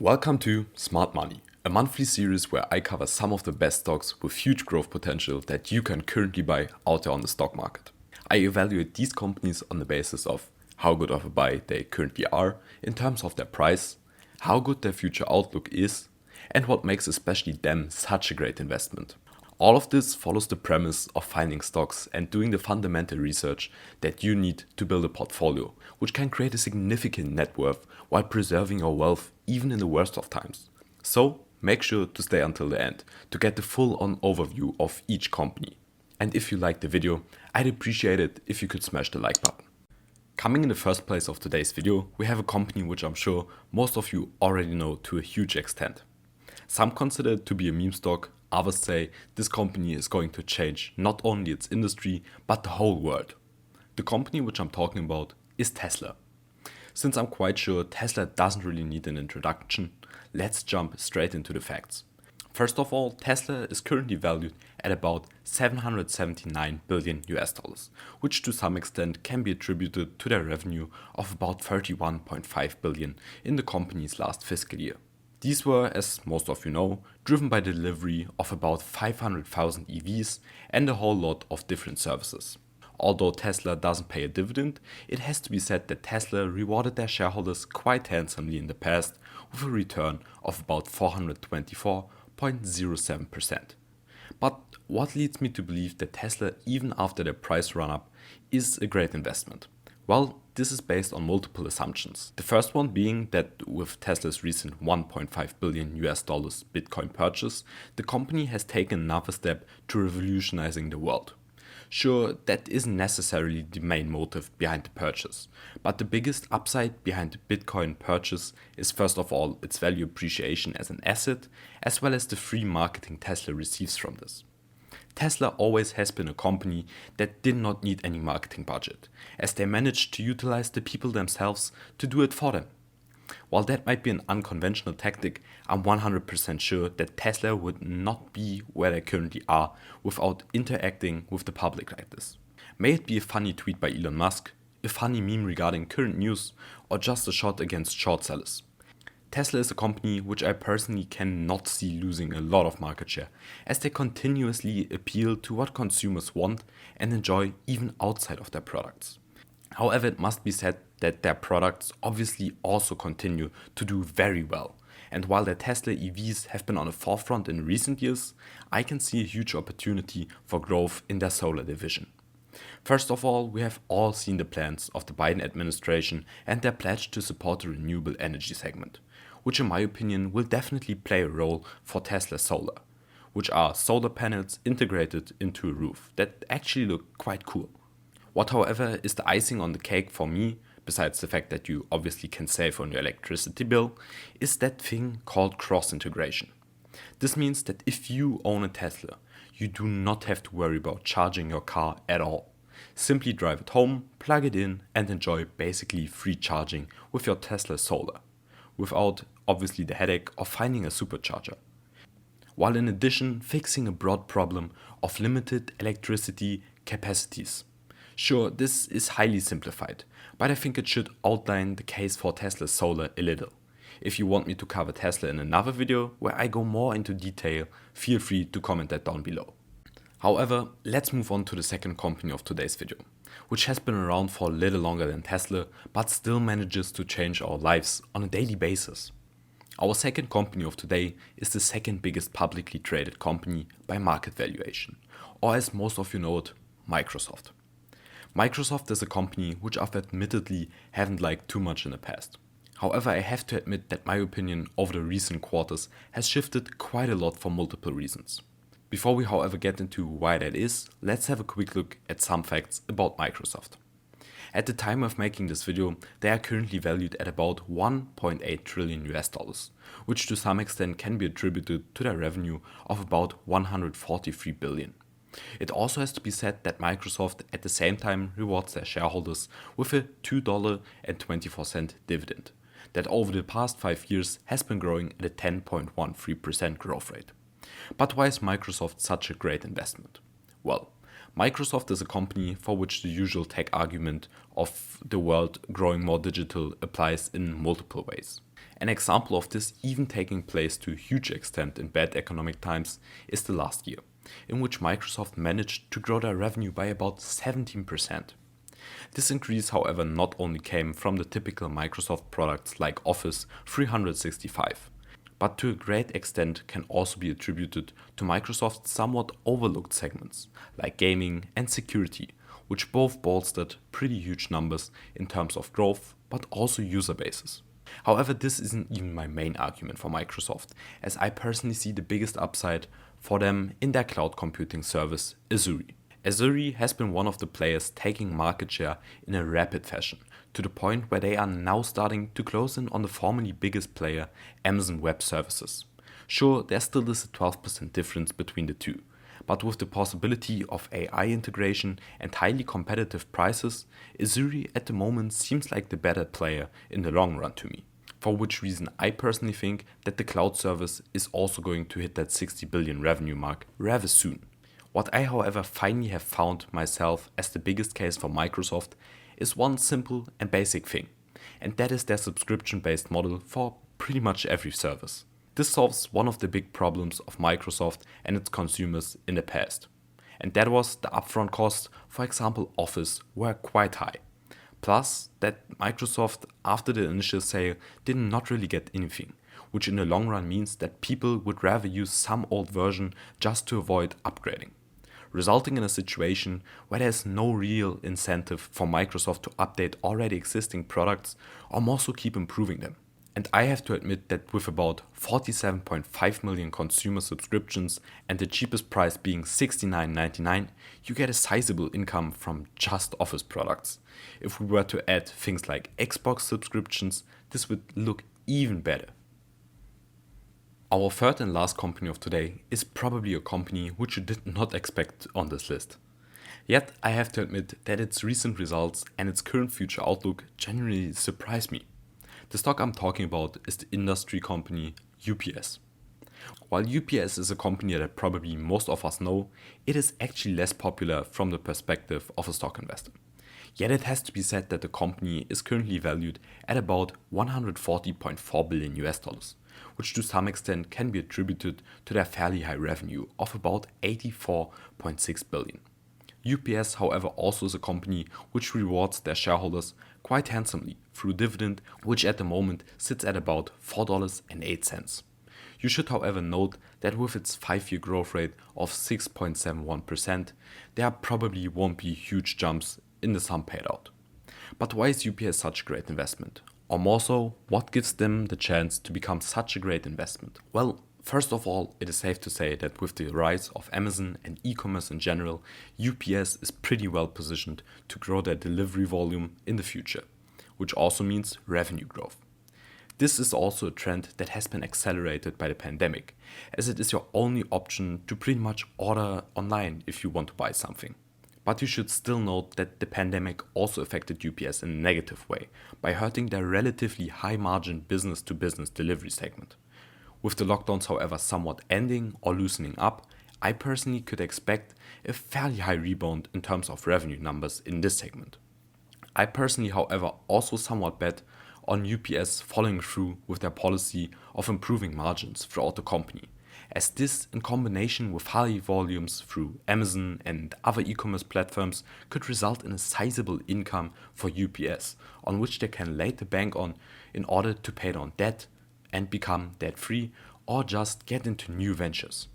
Welcome to Smart Money, a monthly series where I cover some of the best stocks with huge growth potential that you can currently buy out there on the stock market. I evaluate these companies on the basis of how good of a buy they currently are in terms of their price, how good their future outlook is, and what makes especially them such a great investment. All of this follows the premise of finding stocks and doing the fundamental research that you need to build a portfolio, which can create a significant net worth while preserving your wealth even in the worst of times. So make sure to stay until the end to get the full-on overview of each company. And if you liked the video, I'd appreciate it if you could smash the like button. Coming in the first place of today's video, we have a company which I'm sure most of you already know to a huge extent. Some consider it to be a meme stock, others say this company is going to change not only its industry, but the whole world. The company which I'm talking about is Tesla. Since I'm quite sure Tesla doesn't really need an introduction, let's jump straight into the facts. First of all, Tesla is currently valued at about 779 billion US dollars, which to some extent can be attributed to their revenue of about 31.5 billion in the company's last fiscal year. These were, as most of you know, driven by the delivery of about 500,000 EVs and a whole lot of different services. Although Tesla doesn't pay a dividend, it has to be said that Tesla rewarded their shareholders quite handsomely in the past with a return of about 424.07%. But what leads me to believe that Tesla, even after their price run-up, is a great investment? Well, this is based on multiple assumptions. The first one being that with Tesla's recent 1.5 billion US dollars Bitcoin purchase, the company has taken another step to revolutionizing the world. Sure, that isn't necessarily the main motive behind the purchase, but the biggest upside behind the Bitcoin purchase is first of all its value appreciation as an asset, as well as the free marketing Tesla receives from this. Tesla always has been a company that did not need any marketing budget, as they managed to utilize the people themselves to do it for them. While that might be an unconventional tactic, I'm 100% sure that Tesla would not be where they currently are without interacting with the public like this. May it be a funny tweet by Elon Musk, a funny meme regarding current news, or just a shot against short sellers. Tesla is a company which I personally cannot see losing a lot of market share, as they continuously appeal to what consumers want and enjoy even outside of their products. However, it must be said that their products obviously also continue to do very well. And while their Tesla EVs have been on the forefront in recent years, I can see a huge opportunity for growth in their solar division. First of all, we have all seen the plans of the Biden administration and their pledge to support the renewable energy segment, which in my opinion will definitely play a role for Tesla Solar, which are solar panels integrated into a roof that actually look quite cool. What, however, is the icing on the cake for me, besides the fact that you obviously can save on your electricity bill, is that thing called cross-integration. This means that if you own a Tesla, you do not have to worry about charging your car at all. Simply drive it home, plug it in, and enjoy basically free charging with your Tesla Solar, without obviously the headache of finding a supercharger. While in addition fixing a broad problem of limited electricity capacities. Sure, this is highly simplified, but I think it should outline the case for Tesla Solar a little. If you want me to cover Tesla in another video where I go more into detail, feel free to comment that down below. However, let's move on to the second company of today's video, which has been around for a little longer than Tesla, but still manages to change our lives on a daily basis. Our second company of today is the second biggest publicly traded company by market valuation, or as most of you know it, Microsoft. Microsoft is a company which I've admittedly haven't liked too much in the past. However, I have to admit that my opinion over the recent quarters has shifted quite a lot for multiple reasons. Before we however get into why that is, let's have a quick look at some facts about Microsoft. At the time of making this video, they are currently valued at about 1.8 trillion US dollars, which to some extent can be attributed to their revenue of about 143 billion. It also has to be said that Microsoft at the same time rewards their shareholders with a $2.24 dividend that over the past 5 years has been growing at a 10.13% growth rate. But why is Microsoft such a great investment? Well, Microsoft is a company for which the usual tech argument of the world growing more digital applies in multiple ways. An example of this even taking place to a huge extent in bad economic times is the last year, in which Microsoft managed to grow their revenue by about 17%. This increase, however, not only came from the typical Microsoft products like Office 365, but to a great extent can also be attributed to Microsoft's somewhat overlooked segments like gaming and security, which both bolstered pretty huge numbers in terms of growth but also user bases. However, this isn't even my main argument for Microsoft, as I personally see the biggest upside for them in their cloud computing service, Azure. Azure has been one of the players taking market share in a rapid fashion, to the point where they are now starting to close in on the formerly biggest player, Amazon Web Services. Sure, there still is a 12% difference between the two, but with the possibility of AI integration and highly competitive prices, Azure at the moment seems like the better player in the long run to me. For which reason I personally think that the cloud service is also going to hit that 60 billion revenue mark rather soon. What I, however, finally have found myself as the biggest case for Microsoft is one simple and basic thing, and that is their subscription-based model for pretty much every service. This solves one of the big problems of Microsoft and its consumers in the past, and that was the upfront costs, for example Office, were quite high. Plus, that Microsoft, after the initial sale, did not really get anything, which in the long run means that people would rather use some old version just to avoid upgrading, resulting in a situation where there's no real incentive for Microsoft to update already existing products or more so keep improving them. And I have to admit that with about 47.5 million consumer subscriptions and the cheapest price being $69.99, you get a sizable income from just Office products. If we were to add things like Xbox subscriptions, this would look even better. Our third and last company of today is probably a company which you did not expect on this list. Yet I have to admit that its recent results and its current future outlook genuinely surprised me. The stock I'm talking about is the industry company UPS. While UPS is a company that probably most of us know, it is actually less popular from the perspective of a stock investor. Yet it has to be said that the company is currently valued at about 140.4 billion US dollars, which to some extent can be attributed to their fairly high revenue of about 84.6 billion. UPS, however, also is a company which rewards their shareholders quite handsomely through dividend, which at the moment sits at about $4.08. You should, however, note that with its 5-year growth rate of 6.71%, there probably won't be huge jumps in the sum paid out. But why is UPS such a great investment? Or more so, what gives them the chance to become such a great investment? Well, first of all, it is safe to say that with the rise of Amazon and e-commerce in general, UPS is pretty well positioned to grow their delivery volume in the future, which also means revenue growth. This is also a trend that has been accelerated by the pandemic, as it is your only option to pretty much order online if you want to buy something. But you should still note that the pandemic also affected UPS in a negative way by hurting their relatively high margin business-to-business delivery segment. With the lockdowns, however, somewhat ending or loosening up, I personally could expect a fairly high rebound in terms of revenue numbers in this segment. I personally, however, also somewhat bet on UPS following through with their policy of improving margins throughout the company, as this in combination with high volumes through Amazon and other e-commerce platforms could result in a sizable income for UPS, on which they can later bank on in order to pay down debt and become debt-free or just get into new ventures.